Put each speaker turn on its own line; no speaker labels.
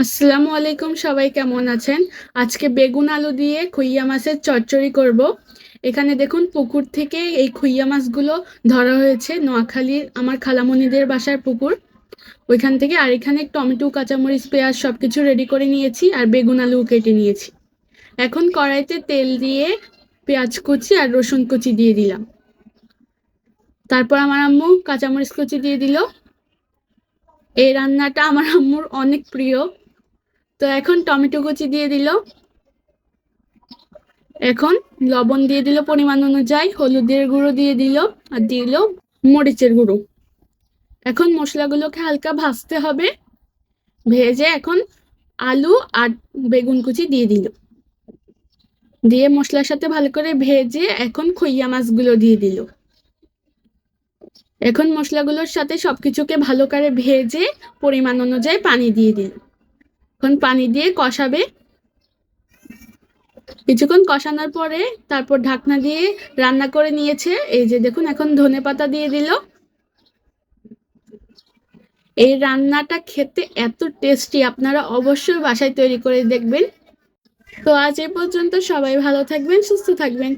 আসসালামু আলাইকুম, সবাই কেমন আছেন? আজকে বেগুন আলু দিয়ে খুইয়া মাছের চচ্চড়ি করব। এখানে দেখুন, পুকুর থেকে এই খুইয়া মাছগুলো ধরা হয়েছে। নোয়াখালীর আমার খালামণিদের বাসার পুকুর, ওইখান থেকে। আর এখানে টমেটো, কাঁচামরিচ, পেঁয়াজ সবকিছু রেডি করে নিয়েছি, আর বেগুন আলু কেটে নিয়েছি। এখন কড়াইতে তেল দিয়ে পেঁয়াজ কুচি আর রসুন কুচি দিয়ে দিলাম। তারপর আমার আম্মু কাঁচামরিচ কুচি দিয়ে দিল। এই রান্নাটা আমার আম্মুর অনেক প্রিয়। তো এখন টমেটো কুচি দিয়ে দিল। এখন লবণ দিয়ে দিল পরিমাণ অনুযায়ী, হলুদের গুঁড়ো দিয়ে দিল, আর দিল মরিচের গুঁড়ো। এখন মশলাগুলোকে হালকা ভাজতে হবে। ভেজে এখন আলু আর বেগুন কুচি দিয়ে দিল। দিয়ে মশলার সাথে ভালো করে ভেজে এখন খইয়া মাছগুলো দিয়ে দিল। এখন মশলাগুলোর সাথে সবকিছুকে ভালো করে ভেজে পরিমাণ অনুযায়ী পানি দিয়ে দিল। এখন পানি দিয়ে কষাবে। কিছুক্ষণ কষানোর পরে তারপর ঢাকনা দিয়ে রান্না করে নিয়েছে। এই যে দেখুন, এখন ধনেপাতা দিয়ে দিল। এই রান্নাটা খেতে এত টেস্টি, আপনারা অবশ্যই বাসায় তৈরি করে দেখবেন। তো আজ এ পর্যন্ত, সবাই ভালো থাকবেন, সুস্থ থাকবেন।